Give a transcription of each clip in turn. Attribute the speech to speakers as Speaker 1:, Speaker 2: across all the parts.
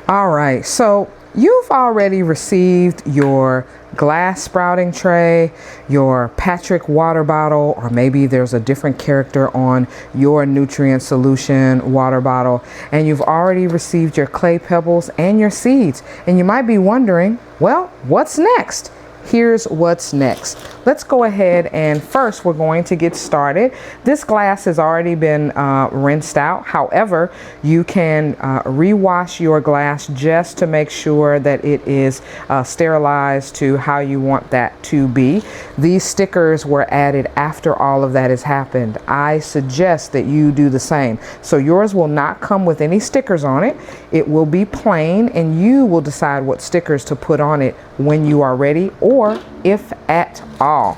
Speaker 1: All right, so you've already received your glass sprouting tray, your Patrick water bottle, or maybe there's a different character on your nutrient solution water bottle, and you've already received your clay pebbles and your seeds. And you might be wondering, well, what's next? Here's what's next. Let's go ahead and first we're going to get started. This glass has already been rinsed out. However, you can rewash your glass just to make sure that it is sterilized to how you want that to be. These stickers were added after all of that has happened. I suggest that you do the same. So yours will not come with any stickers on it. It will be plain, and you will decide what stickers to put on it when you are ready, or if at all.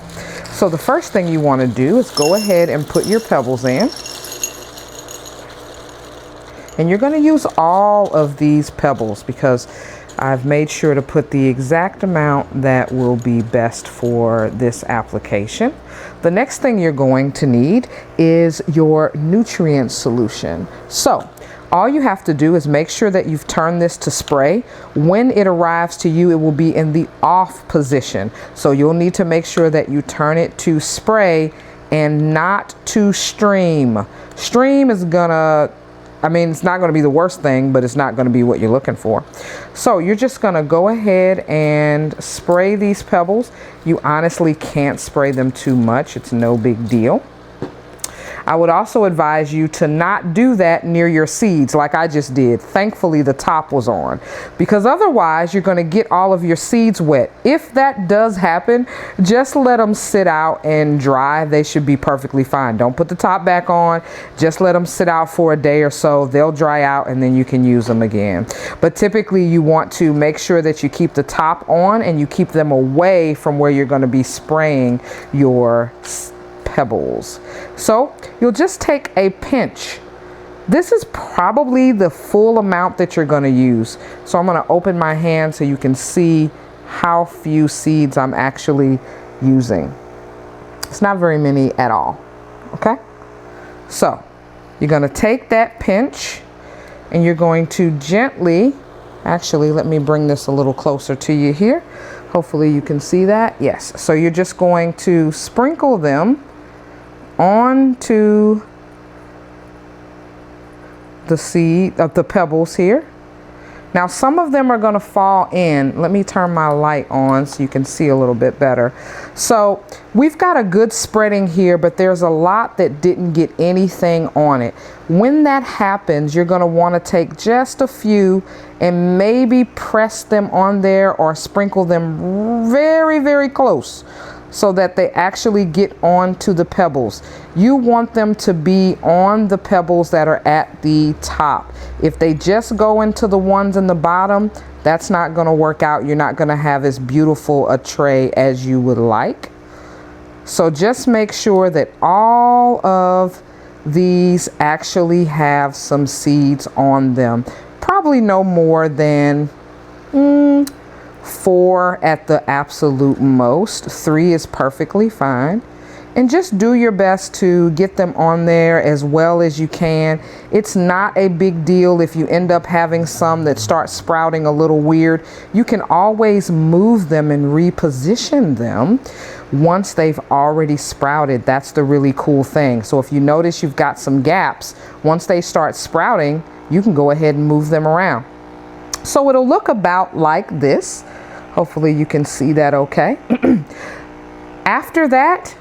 Speaker 1: So the first thing you want to do is go ahead and put your pebbles in. And you're going to use all of these pebbles because I've made sure to put the exact amount that will be best for this application. The next thing you're going to need is your nutrient solution. So all you have to do is make sure that you've turned this to spray. When it arrives to you, it will be in the off position. So you'll need to make sure that you turn it to spray and not to stream. Stream is gonna, it's not gonna be the worst thing, but it's not gonna be what you're looking for. So you're just gonna go ahead and spray these pebbles. You honestly can't spray them too much. It's no big deal. I would also advise you to not do that near your seeds like I just did. Thankfully, the top was on, because otherwise you're going to get all of your seeds wet. If that does happen, just let them sit out and dry. They should be perfectly fine. Don't put the top back on. Just let them sit out for a day or so. They'll dry out and then you can use them again. But typically you want to make sure that you keep the top on and you keep them away from where you're going to be spraying your pebbles. So you'll just take a pinch. This is probably the full amount that you're going to use. So I'm going to open my hand so you can see how few seeds I'm actually using. It's not very many at all. Okay. So you're going to take that pinch and you're going to gently, actually, let me bring this a little closer to you here. Hopefully you can see that. Yes. So you're just going to sprinkle them onto the seed of the pebbles here. Now some of them are going to fall in. Let me turn my light on so you can see a little bit better. So we've got a good spreading here, but there's a lot that didn't get anything on it. When that happens, you're going to want to take just a few and maybe press them on there or sprinkle them very, very close, so that they actually get onto the pebbles. You want them to be on the pebbles that are at the top. If they just go into the ones in the bottom, that's not gonna work out. You're not gonna have as beautiful a tray as you would like. So just make sure that all of these actually have some seeds on them. Probably no more than 4 at the absolute most. 3 is perfectly fine. And just do your best to get them on there as well as you can. It's not a big deal if you end up having some that start sprouting a little weird. You can always move them and reposition them once they've already sprouted. That's the really cool thing. So if you notice you've got some gaps, once they start sprouting, you can go ahead and move them around. So it'll look about like this. Hopefully you can see that okay. After that,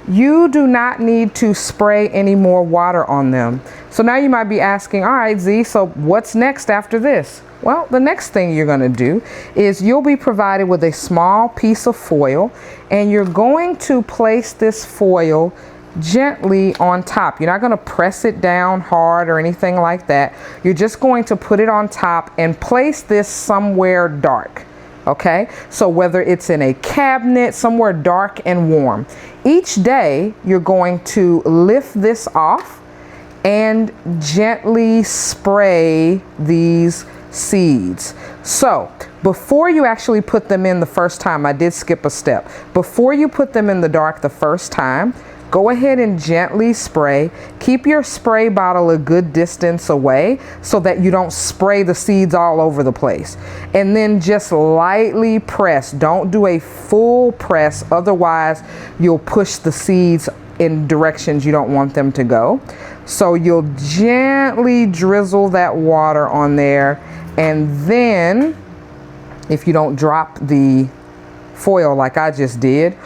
Speaker 1: you do not need to spray any more water on them. So now you might be asking, all right, Z, so what's next after this? Well, the next thing you're going to do is you'll be provided with a small piece of foil, and you're going to place this foil gently on top. You're not going to press it down hard or anything like that. You're just going to put it on top and place this somewhere dark. Okay, so whether it's in a cabinet, somewhere dark and warm. Each day you're going to lift this off and gently spray these seeds. So before you actually put them in the first time, I did skip a step. Before you put them in the dark the first time, Go ahead and gently spray. Keep your spray bottle a good distance away so that you don't spray the seeds all over the place. And then just lightly press. Don't do a full press, otherwise you'll push the seeds in directions you don't want them to go. So you'll gently drizzle that water on there, and then if you don't drop the foil like I just did,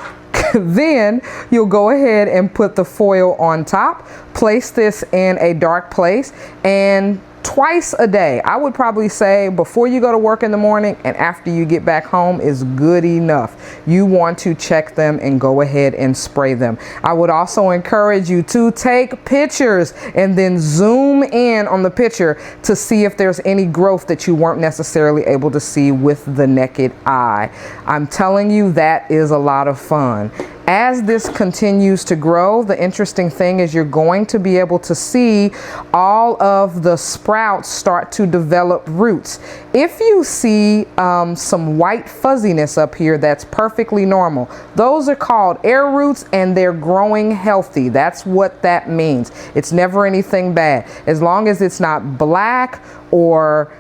Speaker 1: then you'll go ahead and put the foil on top. Place this in a dark place, and twice a day, I would probably say before you go to work in the morning and after you get back home, is good enough. You want to check them and go ahead and spray them. I would also encourage you to take pictures and then zoom in on the picture to see if there's any growth that you weren't necessarily able to see with the naked eye. I'm telling you, that is a lot of fun. As this continues to grow, the interesting thing is you're going to be able to see all of the sprouts start to develop roots. If you see some white fuzziness up here, that's perfectly normal. Those are called air roots, and they're growing healthy. That's what that means. It's never anything bad. As long as it's not black or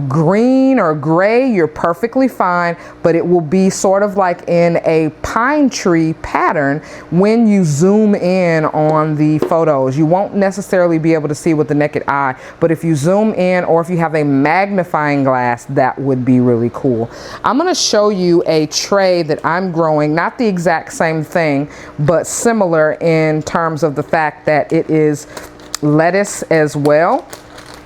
Speaker 1: green or gray, you're perfectly fine, but it will be sort of like in a pine tree pattern when you zoom in on the photos. You won't necessarily be able to see with the naked eye, but if you zoom in or if you have a magnifying glass, that would be really cool. I'm going to show you a tray that I'm growing, not the exact same thing, but similar in terms of the fact that it is lettuce as well.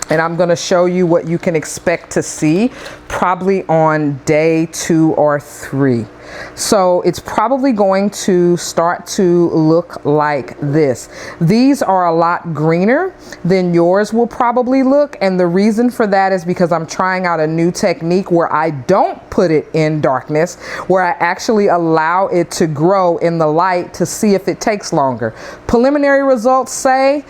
Speaker 1: And I'm going to show you what you can expect to see probably on day 2 or 3. So it's probably going to start to look like this. These are a lot greener than yours will probably look. And the reason for that is because I'm trying out a new technique where I don't put it in darkness, where I actually allow it to grow in the light to see if it takes longer. Preliminary results say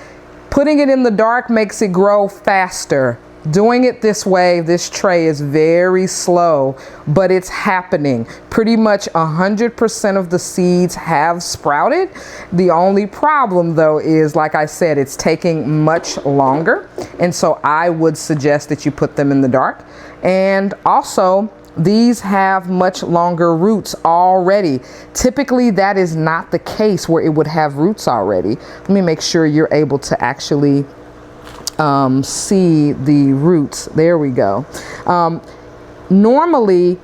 Speaker 1: putting it in the dark makes it grow faster. Doing it this way, this tray is very slow, but it's happening. Pretty much 100% of the seeds have sprouted. The only problem though is, like I said, it's taking much longer. And so I would suggest that you put them in the dark. And also, these have much longer roots already. Typically, that is not the case where it would have roots already. Let me make sure you're able to actually see the roots. There we go. Normally,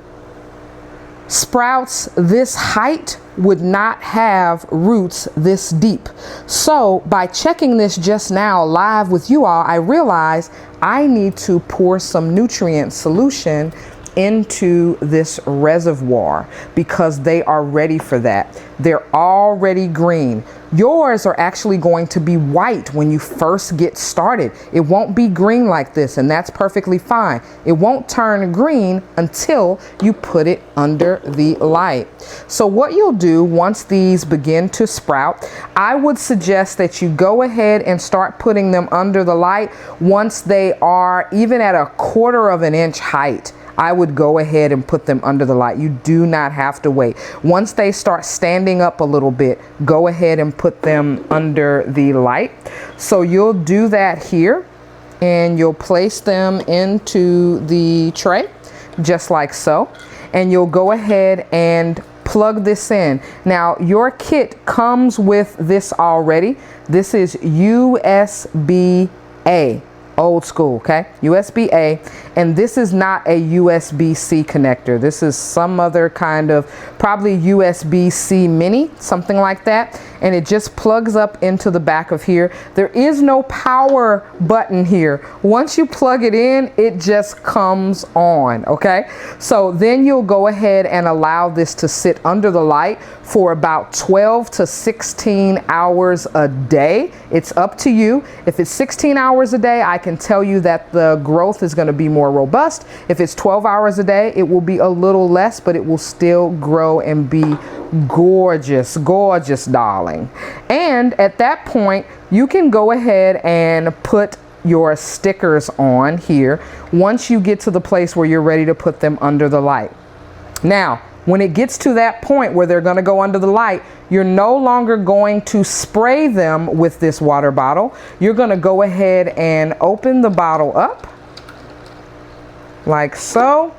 Speaker 1: sprouts this height would not have roots this deep. So by checking this just now live with you all, I realized I need to pour some nutrient solution into this reservoir because they are ready for that. They're already green. Yours are actually going to be white when you first get started. It won't be green like this, and that's perfectly fine. It won't turn green until you put it under the light. So what you'll do once these begin to sprout, I would suggest that you go ahead and start putting them under the light once they are even at 1/4 inch height. I would go ahead and put them under the light. You do not have to wait. Once they start standing up a little bit, go ahead and put them under the light. So you'll do that here, and you'll place them into the tray just like so. And you'll go ahead and plug this in. Now your kit comes with this already. This is USB-A. Old school, okay? USB-A, and this is not a USB-C connector. This is some other kind of, probably USB-C mini, something like that, and it just plugs up into the back of here. There is no power button here. Once you plug it in, it just comes on, okay? So then you'll go ahead and allow this to sit under the light for about 12 to 16 hours a day. It's up to you. If it's 16 hours a day, I can tell you that the growth is going to be more robust. If it's 12 hours a day, it will be a little less, but it will still grow and be gorgeous, gorgeous, darling. And at that point, you can go ahead and put your stickers on here once you get to the place where you're ready to put them under the light. Now, When it gets to that point where they're going to go under the light, you're no longer going to spray them with this water bottle. You're going to go ahead and open the bottle up like so.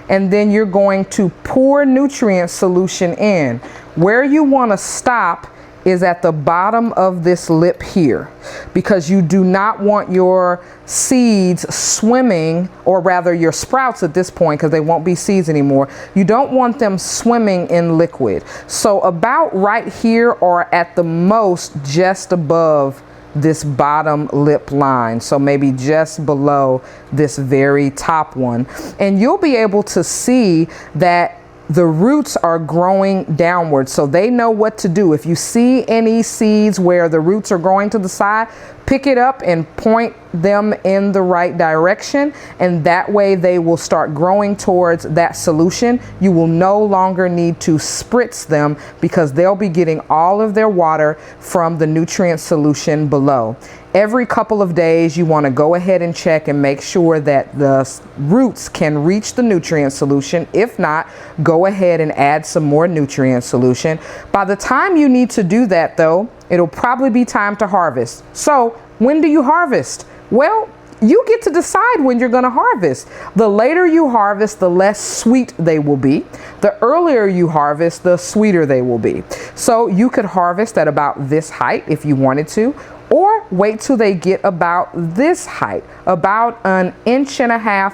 Speaker 1: And then you're going to pour nutrient solution in. Where you want to stop is at the bottom of this lip here, because you do not want your seeds swimming, or rather your sprouts at this point, because they won't be seeds anymore. You don't want them swimming in liquid. So about right here, or at the most just above this bottom lip line, so maybe just below this very top one, and you'll be able to see that the roots are growing downward, so they know what to do. If you see any seeds where the roots are growing to the side, pick it up and point them in the right direction, and that way they will start growing towards that solution. You will no longer need to spritz them because they'll be getting all of their water from the nutrient solution below. Every couple of days, you want to go ahead and check and make sure that the roots can reach the nutrient solution. If not, go ahead and add some more nutrient solution. By the time you need to do that, though, it'll probably be time to harvest. So when do you harvest? Well, you get to decide when you're going to harvest. The later you harvest, the less sweet they will be. The earlier you harvest, the sweeter they will be. So you could harvest at about this height if you wanted to, or wait till they get about this height, about 1.5 inches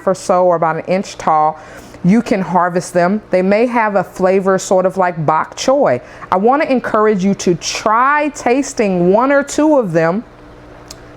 Speaker 1: or so, or about 1 inch tall. You can harvest them. They may have a flavor sort of like bok choy. I want to encourage you to try tasting 1 or 2 of them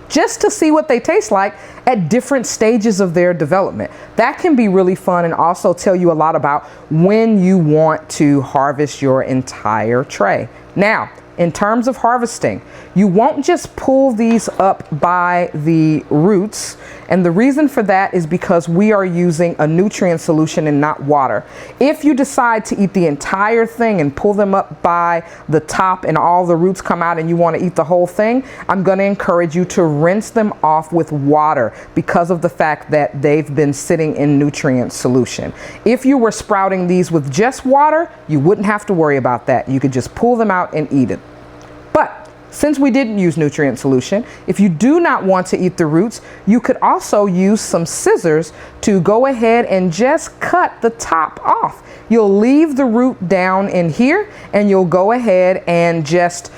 Speaker 1: just to see what they taste like at different stages of their development. That can be really fun and also tell you a lot about when you want to harvest your entire tray. Now, in terms of harvesting, you won't just pull these up by the roots. And the reason for that is because we are using a nutrient solution and not water. If you decide to eat the entire thing and pull them up by the top and all the roots come out and you want to eat the whole thing, I'm going to encourage you to rinse them off with water because of the fact that they've been sitting in nutrient solution. If you were sprouting these with just water, you wouldn't have to worry about that. You could just pull them out and eat it. But since we didn't use nutrient solution, if you do not want to eat the roots, you could also use some scissors to go ahead and just cut the top off. You'll leave the root down in here and you'll go ahead and just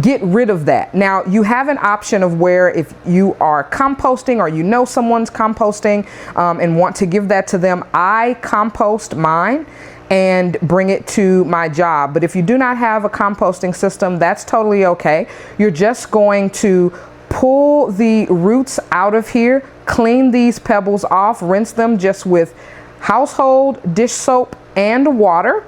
Speaker 1: get rid of that. Now you have an option of where if you are composting or you know someone's composting and want to give that to them, I compost mine and bring it to my job. But if you do not have a composting system, that's totally okay. You're just going to pull the roots out of here, clean these pebbles off, rinse them just with household dish soap and water,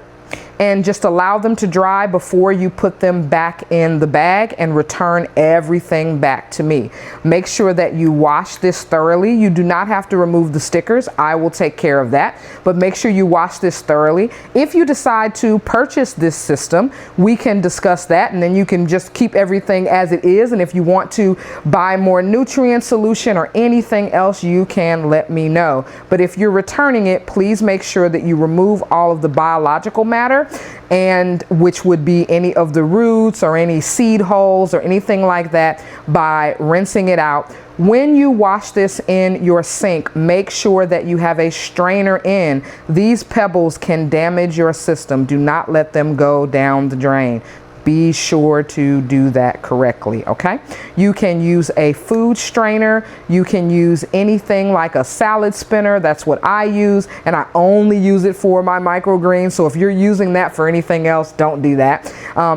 Speaker 1: and just allow them to dry before you put them back in the bag and return everything back to me. Make sure that you wash this thoroughly. You do not have to remove the stickers. I will take care of that, but make sure you wash this thoroughly. If you decide to purchase this system, we can discuss that, and then you can just keep everything as it is. And if you want to buy more nutrient solution or anything else, you can let me know. But if you're returning it, please make sure that you remove all of the biological matter, and which would be any of the roots or any seed holes or anything like that, by rinsing it out. When you wash this in your sink, make sure that you have a strainer in. These pebbles can damage your system. Do not let them go down the drain. Be sure to do that correctly, okay? You can use a food strainer. You can use anything like a salad spinner. That's what I use, and I only use it for my microgreens. So if you're using that for anything else, don't do that.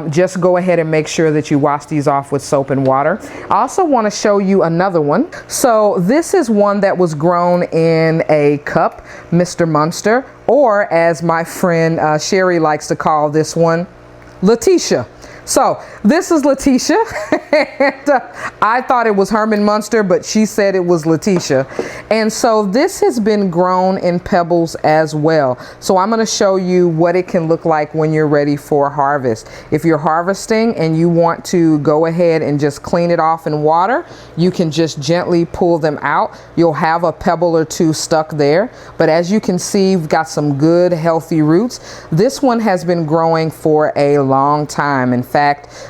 Speaker 1: Just go ahead and make sure that you wash these off with soap and water. I also want to show you another one. So this is one that was grown in a cup, Mr. Munster, or as my friend Sherry likes to call this one, Letitia. So this is Letitia. And, I thought it was Herman Munster, but she said it was Letitia. And so this has been grown in pebbles as well. So I'm going to show you what it can look like when you're ready for harvest. If you're harvesting and you want to go ahead and just clean it off in water, you can just gently pull them out. You'll have a pebble or two stuck there. But as you can see, we've got some good healthy roots. This one has been growing for a long time. In fact,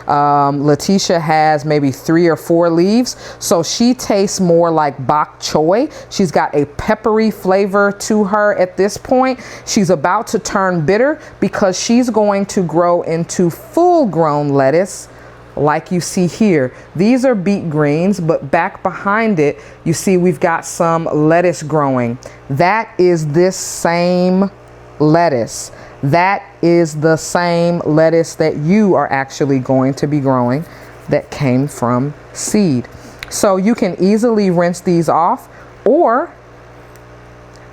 Speaker 1: Letitia has maybe 3 or 4 leaves, so she tastes more like bok choy. She's got a peppery flavor to her at this point. She's about to turn bitter because she's going to grow into full-grown lettuce like you see here. These are beet greens, but back behind it, you see we've got some lettuce growing. That is this same lettuce. That is the same lettuce that you are actually going to be growing that came from seed. So you can easily rinse these off, or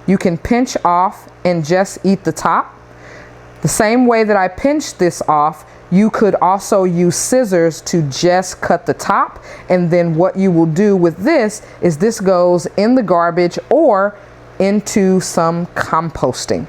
Speaker 1: you can pinch off and just eat the top. The same way that I pinched this off, you could also use scissors to just cut the top. And then what you will do with this is this goes in the garbage or into some composting.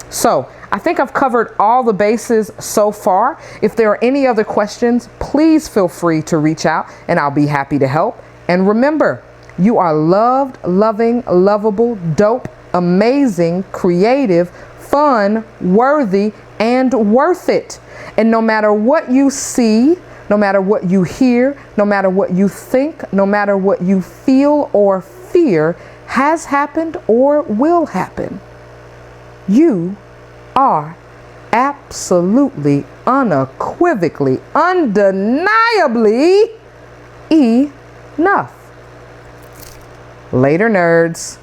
Speaker 1: So I think I've covered all the bases so far. If there are any other questions, please feel free to reach out and I'll be happy to help. And remember, you are loved, loving, lovable, dope, amazing, creative, fun, worthy, and worth it. And no matter what you see, no matter what you hear, no matter what you think, no matter what you feel or fear has happened or will happen, you are absolutely, unequivocally, undeniably enough. Later, nerds.